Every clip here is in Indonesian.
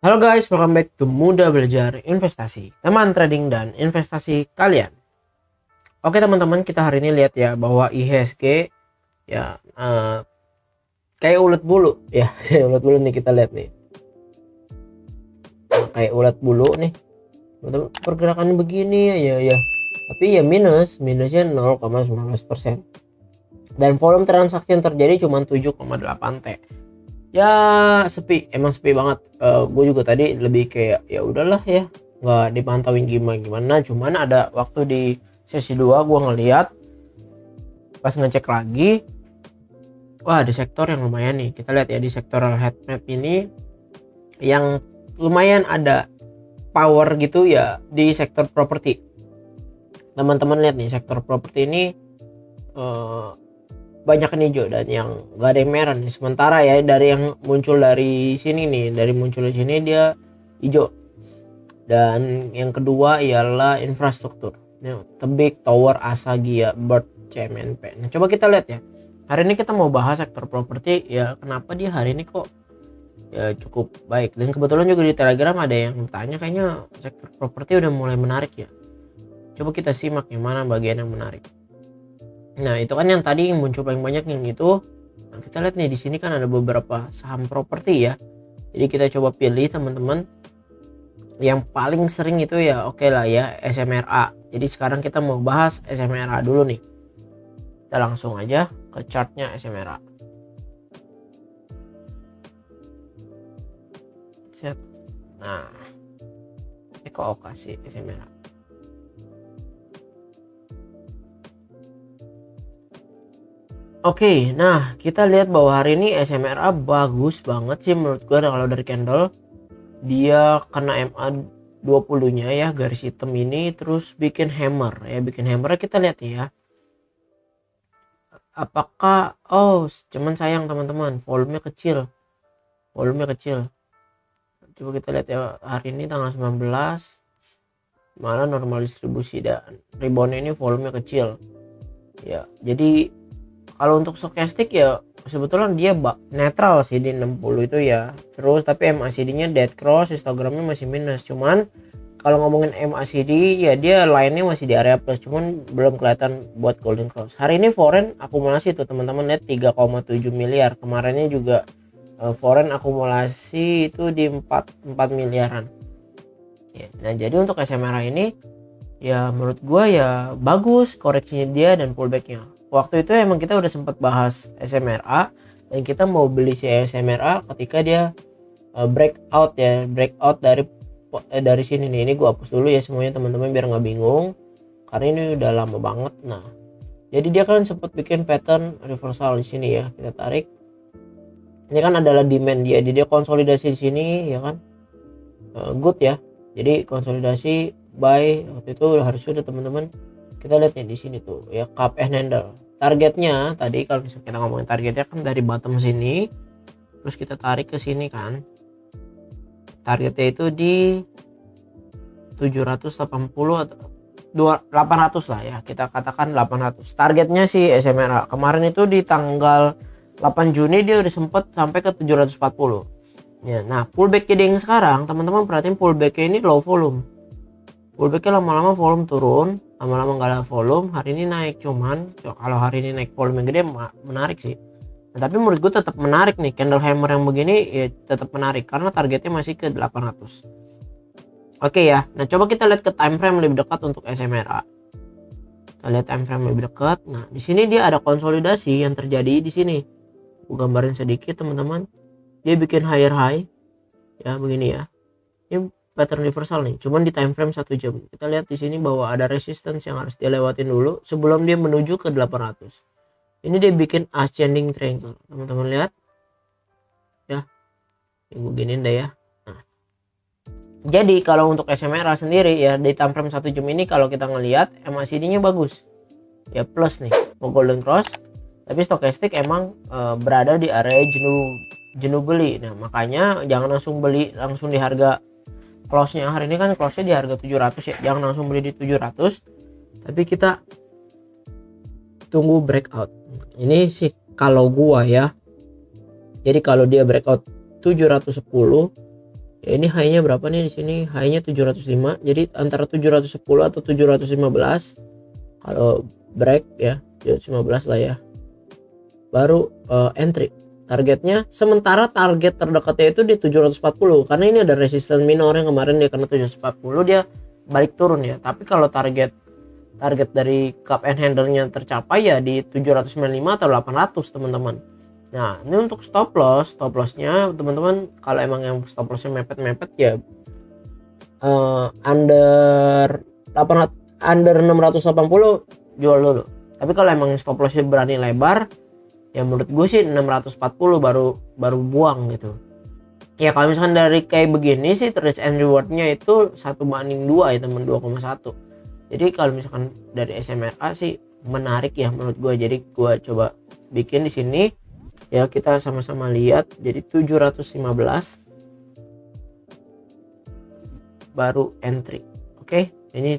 Halo guys, welcome back to Mudah Belajar Investasi, teman trading dan investasi kalian. Oke teman-teman, kita hari ini lihat ya bahwa IHSG ya kayak ulet bulu ya. Kayak ulet bulu nih, kita lihat nih. Kayak ulet bulu nih. Teman-teman, pergerakannya begini ya. Tapi ya minusnya 0,19%. Dan volume transaksi yang terjadi cuma 7,8 T. Ya sepi, emang sepi banget. Gue juga tadi lebih kayak ya udahlah ya, nggak dipantauin gimana. Cuman ada waktu di sesi 2 gue ngeliat pas ngecek lagi, wah di sektor yang lumayan nih. Kita lihat ya di sektor heat map ini yang lumayan ada power gitu ya di sektor properti. Teman-teman lihat nih, sektor properti ini banyak yang hijau dan yang gak ada yang merah nih. Sementara ya dari yang muncul dari sini nih, muncul di sini dia hijau. Dan yang kedua ialah infrastruktur, Tebik, Tower, Asagia, Bird, CMNP. Nah coba kita lihat ya, hari ini kita mau bahas sektor properti ya. Kenapa dia hari ini kok ya cukup baik. Dan kebetulan juga di Telegram ada yang bertanya, kayaknya sektor properti udah mulai menarik ya. Coba kita simak yang mana bagian yang menarik. Nah itu kan yang tadi yang muncul paling banyak yang itu. Nah, kita lihat nih di sini kan ada beberapa saham properti ya. Jadi kita coba pilih teman-teman yang paling sering itu ya. Oke lah ya, SMRA. Jadi sekarang kita mau bahas SMRA dulu nih. Kita langsung aja ke chartnya SMRA. Set. Nah ini kok kasih SMRA. Oke, nah kita lihat bahwa hari ini SMRA bagus banget sih menurut gue. Kalau dari candle dia kena MA20 nya ya, garis hitam ini, terus bikin hammer ya, kita lihat ya. Apakah cuman sayang teman-teman, volumenya kecil. Coba kita lihat ya, hari ini tanggal 19 malah normal distribusi dan rebound ini volumenya kecil ya. Jadi kalau untuk stokastik ya sebetulnya dia netral sih di 60 itu ya. Terus tapi MACD-nya dead cross, histogramnya masih minus. Cuman kalau ngomongin MACD ya dia lainnya masih di area plus, cuman belum kelihatan buat golden cross. Hari ini foreign akumulasi tuh teman-teman, lihat 3,7 miliar. Kemarinnya juga foreign akumulasi itu di 4 miliaran. Ya, nah jadi untuk SMRA ini ya menurut gua ya bagus koreksinya dia dan pullbacknya. Waktu itu emang kita udah sempat bahas SMRA dan kita mau beli si SMRA ketika dia breakout dari sini nih. Ini gua hapus dulu ya semuanya teman-teman biar nggak bingung karena ini udah lama banget. Nah jadi dia kan sempat bikin pattern reversal di sini ya. Kita tarik, ini kan adalah demand dia, jadi dia konsolidasi di sini ya kan. Good ya, jadi konsolidasi buy waktu itu harusnya udah teman-teman. Kita lihat nih di sini tuh ya, cup and handle. Targetnya tadi kalau misalnya kita ngomongin targetnya kan dari bottom sini, terus kita tarik ke sini kan. Targetnya itu di 780 atau 800 lah ya, kita katakan 800. Targetnya sih SMRA kemarin itu di tanggal 8 Juni dia udah sempet sampai ke 740 ya. Nah pullback jadi yang sekarang teman-teman perhatiin, pullbacknya ini low volume. Pullbacknya lama-lama volume turun, lama-lama nggak ada volume. Hari ini naik, cuman kalau hari ini naik volume yang gede menarik sih. Nah, tapi menurut gue tetap menarik nih, candle hammer yang begini ya tetap menarik karena targetnya masih ke 800. Oke ya, nah coba kita lihat ke time frame lebih dekat untuk SMRA. Kita lihat time frame lebih dekat. Nah di sini dia ada konsolidasi yang terjadi di sini. Gue gambarin sedikit teman-teman. Dia bikin higher high ya begini ya. Ini pattern reversal nih, cuman di time frame 1 jam. Kita lihat di sini bahwa ada resistance yang harus dia lewatin dulu sebelum dia menuju ke 800. Ini dia bikin ascending triangle, teman-teman lihat ya. Ibu giniin deh ya. Nah, jadi kalau untuk SMRA sendiri ya di time frame 1 jam ini kalau kita ngelihat MACD-nya bagus ya, plus nih mau golden cross. Tapi stokastik emang berada di area jenuh beli. Nah makanya jangan langsung beli langsung di harga close-nya. Hari ini kan close-nya di harga 700 ya, jangan langsung beli di 700, tapi kita tunggu breakout. Ini sih kalau gua ya. Jadi kalau dia breakout 710 Ya ini high-nya berapa nih di sini? High-nya 705. Jadi antara 710 atau 715. Kalau break ya 715 lah ya. Baru entry. Targetnya sementara target terdekatnya itu di 740 karena ini ada resistance minor yang kemarin dia kena 740 dia balik turun ya. Tapi kalau target dari cup and handle-nya tercapai ya di 795 atau 800 teman-teman. Nah ini untuk stop lossnya teman-teman, kalau emang yang stop lossnya mepet ya under 680 jual dulu. Tapi kalau emang stop lossnya berani lebar ya menurut gue sih 640 baru buang gitu. Ya kalau misalkan dari kayak begini sih risk and rewardnya itu 1:2 ya teman, 2,1. Jadi kalau misalkan dari SMRA sih menarik ya menurut gue. Jadi gue coba bikin di sini ya, kita sama-sama lihat. Jadi 715 baru entry. Oke, ini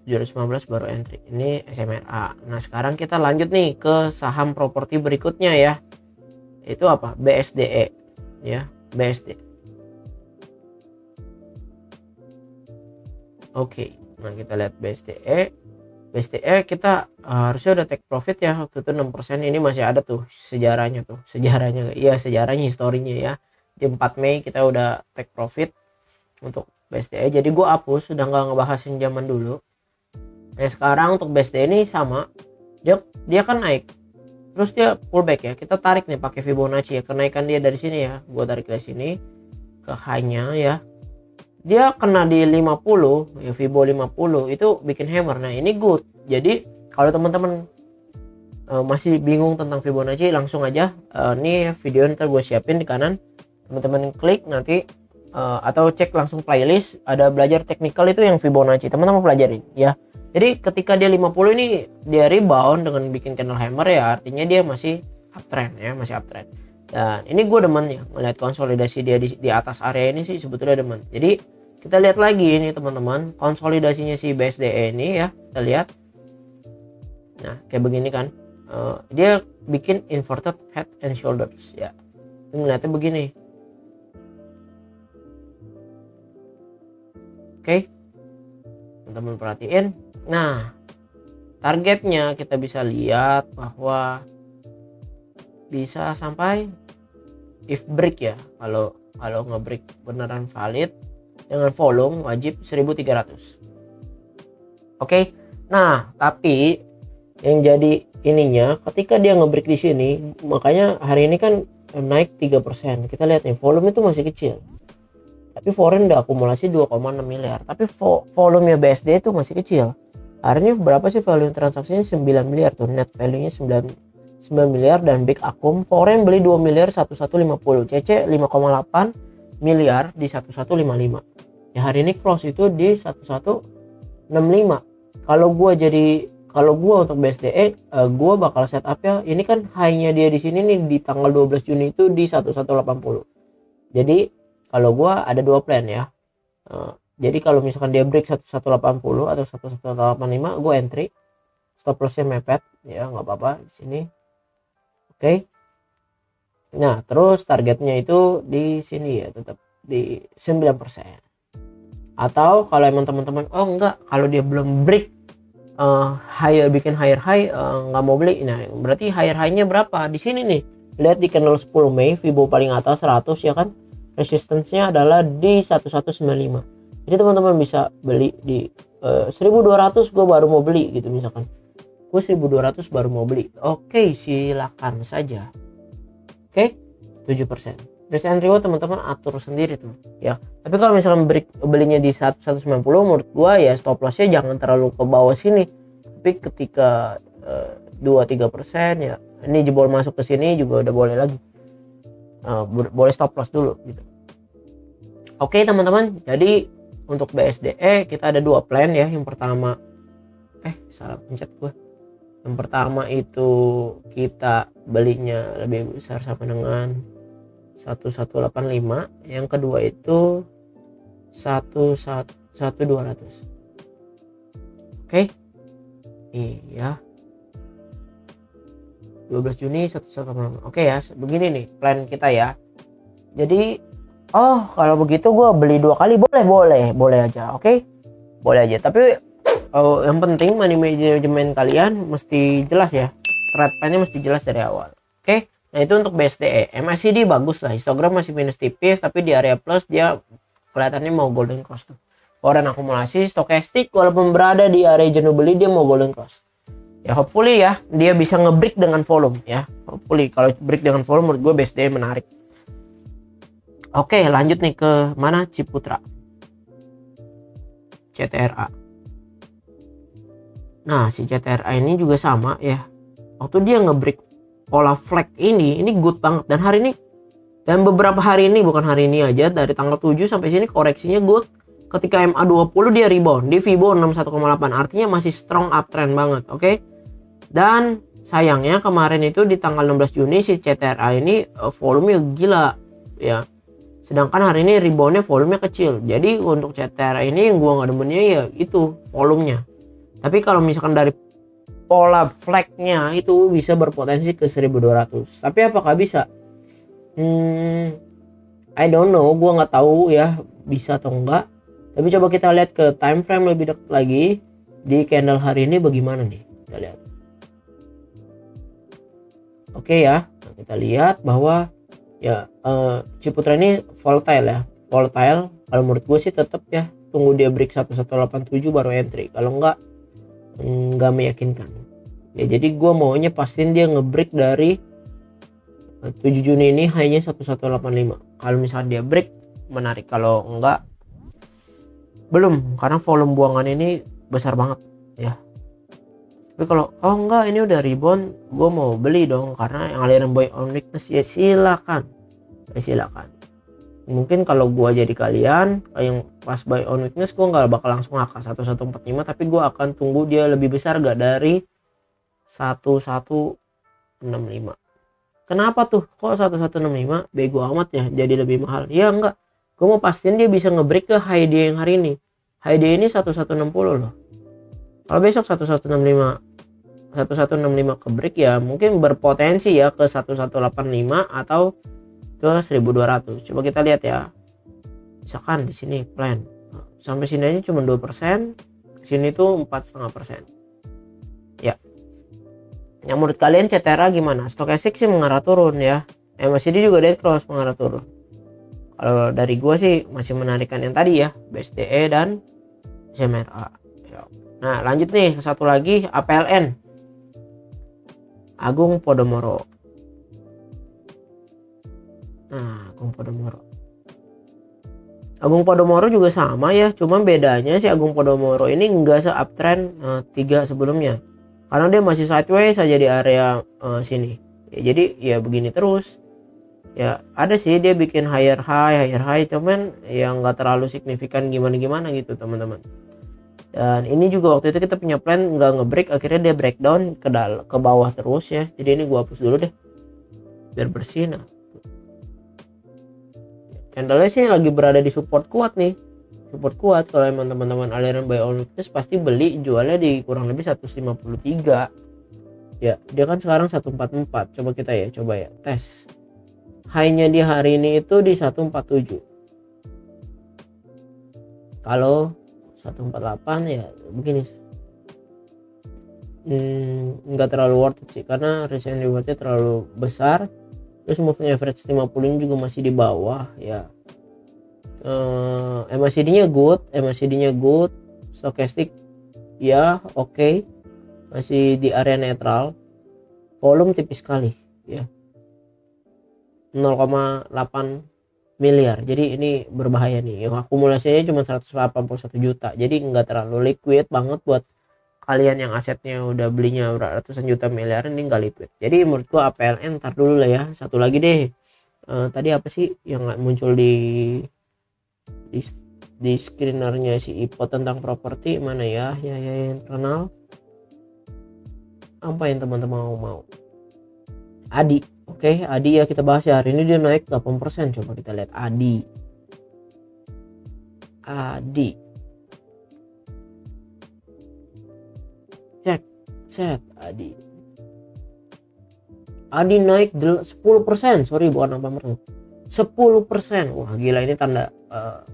715 baru entry. Ini SMRA. Nah sekarang kita lanjut nih ke saham properti berikutnya ya. Itu apa? BSDE ya, BSD. Oke, nah kita lihat BSDE kita harusnya udah take profit ya waktu itu 6%. Ini masih ada tuh sejarahnya iya, sejarahnya, historinya ya. Di 4 Mei kita udah take profit untuk BSDE. Jadi gue hapus, sudah nggak ngebahasin zaman dulu. Nah sekarang untuk BSDE ini sama, dia kan naik terus dia pullback ya. Kita tarik nih pakai Fibonacci ya, kenaikan dia dari sini ya. Gue tarik dari sini ke high-nya ya, dia kena di 50 ya, Fibo 50 itu bikin hammer. Nah ini good. Jadi kalau teman-teman masih bingung tentang Fibonacci, langsung aja nih video ntar gue siapin di kanan, teman-teman klik nanti atau cek langsung playlist, ada belajar teknikal itu yang Fibonacci, teman-teman pelajarin ya. Jadi ketika dia 50 ini dia rebound dengan bikin candle hammer ya, artinya dia masih uptrend ya, masih uptrend. Dan ini gue demen ya melihat konsolidasi dia di atas area ini sih sebetulnya demen. Jadi kita lihat lagi ini teman-teman, konsolidasinya si BSDE ini ya, kita lihat. Nah kayak begini kan, dia bikin inverted head and shoulders ya. Ini melihatnya begini. Oke, teman-teman perhatiin. Nah targetnya kita bisa lihat bahwa bisa sampai if break ya, kalau nge-break beneran valid dengan volume wajib 1300. Oke. Nah tapi yang jadi ininya ketika dia nge-break di sini, makanya hari ini kan naik 3%. Kita lihat nih volume itu masih kecil, tapi foreign udah akumulasi 2,6 miliar, tapi volume BSD itu masih kecil. Hari ini berapa sih volume transaksinya? 9 miliar tuh, net value nya 9 miliar, dan big akum foreign beli 2 miliar 1150, CC 5,8 miliar di 1155 ya. Hari ini close itu di 1165. Kalau gua untuk BSDE gua bakal setup ya, ini kan high-nya dia di sini nih di tanggal 12 Juni itu di 1180. Jadi kalau gua ada dua plan ya. Jadi kalau misalkan dia break 1180 atau 1185, gue entry, stop lossnya mepet ya, nggak apa-apa di sini. Oke. Nah terus targetnya itu di sini ya, tetap di 9%. Atau kalau emang teman-teman enggak, kalau dia belum break bikin higher high nggak mau beli, nah berarti higher high-nya berapa di sini nih. Lihat di candle 10 Mei, Fibo paling atas 100 ya kan, resistance-nya adalah di 1195. Jadi teman-teman bisa beli di 1200 gue baru mau beli gitu, misalkan gue 1200 baru mau beli. Oke, silakan saja. Oke, 7%. Risk and reward teman-teman atur sendiri tuh ya. Tapi kalau misalkan belinya di 190, menurut gue ya stop lossnya jangan terlalu ke bawah sini. Tapi ketika 2-3% ya, ini jebol masuk ke sini juga udah boleh lagi. Boleh stop loss dulu gitu. Oke teman-teman, jadi untuk BSDE kita ada dua plan ya. Yang pertama salah pencet gue. Yang pertama itu kita belinya lebih besar sama dengan 1185. Yang kedua itu 11200. Oke. Iya. 12 Juni 1185. Oke ya, begini nih plan kita ya. Jadi oh kalau begitu gue beli 2 kali, boleh aja, oke? Boleh aja, tapi yang penting money management kalian mesti jelas ya, trade plan-nya mesti jelas dari awal, oke? Nah itu untuk BSDE. MACD bagus lah, histogram masih minus tipis tapi di area plus dia kelihatannya mau golden cross tuh. Foreign akumulasi, stokastik walaupun berada di area jenuh beli dia mau golden cross. Ya hopefully ya dia bisa ngebreak dengan volume ya. Hopefully kalau break dengan volume menurut gue BSDE menarik. Oke lanjut nih ke mana, Ciputra, CTRA. Nah si CTRA ini juga sama ya, waktu dia ngebreak pola flag ini good banget, dan hari ini dan beberapa hari ini, bukan hari ini aja, dari tanggal 7 sampai sini koreksinya good. Ketika MA20 dia rebound di Fibo 61,8, artinya masih strong uptrend banget, oke? Dan sayangnya kemarin itu di tanggal 16 Juni si CTRA ini volumenya gila ya, sedangkan hari ini reboundnya volumenya kecil. Jadi untuk CTRA ini yang gua nggak demennya ya itu volumenya. Tapi kalau misalkan dari pola flagnya itu bisa berpotensi ke 1200, tapi apakah bisa? I don't know, gua nggak tahu ya bisa atau enggak. Tapi coba kita lihat ke time frame lebih dekat lagi di candle hari ini bagaimana nih, kita lihat. Oke ya, nah, kita lihat bahwa ya Ciputra ini volatile ya, volatile. Kalau menurut gue sih tetap ya tunggu dia break 1187 baru entry, kalau enggak nggak meyakinkan ya. Jadi gue maunya pastiin dia ngebreak dari 7 Juni ini hanya 1185. Kalau misalnya dia break menarik, kalau enggak belum, karena volume buangan ini besar banget ya. Tapi kalau oh enggak ini udah rebound, gue mau beli dong, karena yang aliran buy on weakness ya silakan ya silakan. Mungkin kalau gue jadi kalian yang pas buy on weakness gue nggak bakal langsung angka 1145, tapi gue akan tunggu dia lebih besar gak dari 1165. Kenapa tuh kok 1165 bego amat ya jadi lebih mahal? Ya enggak, gue mau pastiin dia bisa ngebreak ke high day yang hari ini. High day ini 1160 loh. Kalau besok 1165 ke break ya mungkin berpotensi ya ke 1185 atau ke 1200. Coba kita lihat ya. Misalkan di sini plan sampai sini aja cuma 2%, sini tuh 4,5%. Ya. Yang menurut kalian CTRA gimana? Stokastik sih mengarah turun ya. MACD juga dead cross mengarah turun. Kalau dari gua sih masih menarikkan yang tadi ya, BSDE dan SMRA. Nah lanjut nih ke satu lagi, APLN, Agung Podomoro. Nah Agung Podomoro juga sama ya, cuma bedanya si Agung Podomoro ini enggak se-uptrend 3 sebelumnya, karena dia masih sideways saja di area sini ya, jadi ya begini terus ya. Ada sih dia bikin higher high, cuman yang nggak terlalu signifikan gimana gitu teman-teman. Dan ini juga waktu itu kita punya plan nggak ngebreak, akhirnya dia breakdown ke bawah terus ya. Jadi ini gua hapus dulu deh biar bersih. Nah candlenya sih lagi berada di support kuat nih, support kuat. Kalau emang teman-teman aliran buy on weakness pasti beli, jualnya di kurang lebih 153 ya. Dia kan sekarang 144. Coba ya tes high-nya di hari ini itu di 147. Kalau 148 ya begini, nggak terlalu worth it sih, karena risk and rewardnya terlalu besar. Terus moving average 50 ini juga masih di bawah ya. MACD-nya good, stokastik ya oke, masih di area netral. Volume tipis sekali ya, 0,8 miliar. Jadi ini berbahaya nih. Yang akumulasinya cuma 181 juta. Jadi nggak terlalu liquid banget buat kalian yang asetnya udah belinya ratusan juta miliar, ini nggak liquid. Jadi menurut gua APLN ntar dulu lah ya. Satu lagi deh. Tadi apa sih yang muncul di screenernya si Ipo tentang properti, mana ya? Ya yang terkenal. Apa yang teman-teman mau? Adi. Oke, Adi ya kita bahas ya. Hari ini dia naik 8%. Coba kita lihat Adi. Cek set Adi naik 10%. Sorry bukan 8%. 10%. Wah gila, ini tanda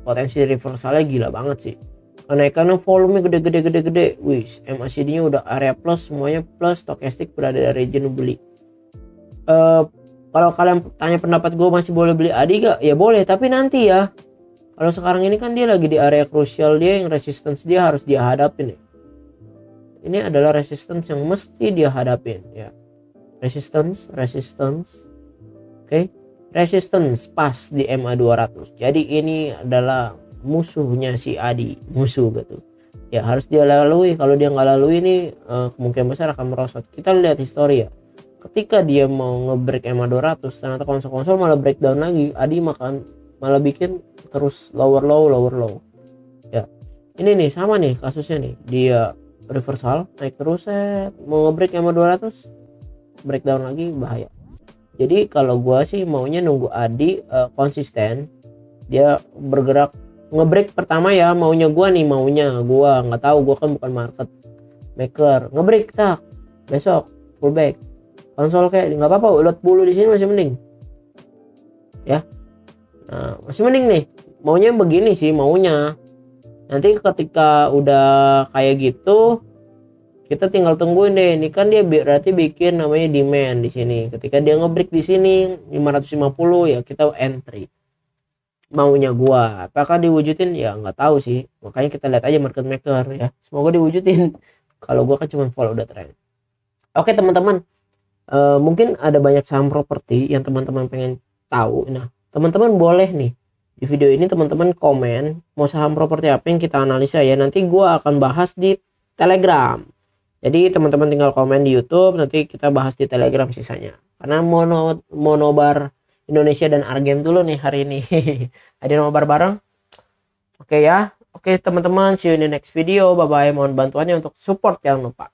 potensi reversalnya gila banget sih. Kenaikannya volume gede. Wih, MACD nya udah area plus, semuanya plus, stokastik berada di region beli. Kalau kalian tanya pendapat gue, masih boleh beli ADI gak? Ya boleh, tapi nanti ya. Kalau sekarang ini kan dia lagi di area krusial, dia yang resistance dia harus dia hadapin ya. Ini adalah resistance yang mesti dia hadapin ya. Resistance. Oke. Resistance pas di MA 200. Jadi ini adalah musuhnya si ADI, musuh gitu. Ya harus dia lalui. Kalau dia nggak lalui ini kemungkinan besar akan merosot. Kita lihat histori ya. Ketika dia mau ngebreak MA 200, ternyata konsol malah breakdown lagi. ADI malah bikin terus lower low. Ya. Ini nih sama nih kasusnya nih. Dia reversal naik terus, mau ngebreak MA 200, breakdown lagi, bahaya. Jadi kalau gua sih maunya nunggu ADI konsisten, dia bergerak ngebreak pertama ya, maunya gua nggak tahu, gua kan bukan market maker. Ngebreak tak besok pullback konsol kayak nggak apa-apa, ulat bulu di sini masih mending ya. Nah, masih mending nih, maunya begini sih maunya. Nanti ketika udah kayak gitu kita tinggal tungguin deh. Ini kan dia berarti bikin namanya demand di sini. Ketika dia ngebreak di sini 550 ya kita entry. Maunya gua, apakah diwujudin ya nggak tahu sih. Makanya kita lihat aja market maker ya. Semoga diwujudin. Kalau gua kan cuma follow the trend. Oke teman-teman, mungkin ada banyak saham properti yang teman-teman pengen tahu. Nah teman-teman boleh nih di video ini teman-teman komen mau saham properti apa yang kita analisa ya. Nanti gua akan bahas di Telegram. Jadi teman-teman tinggal komen di YouTube, nanti kita bahas di Telegram sisanya. Karena monobar Indonesia dan Argem dulu nih hari ini. Ada nobar bareng. Oke ya. Oke teman-teman, see you in the next video. Bye bye. Mohon bantuannya untuk support, jangan lupa.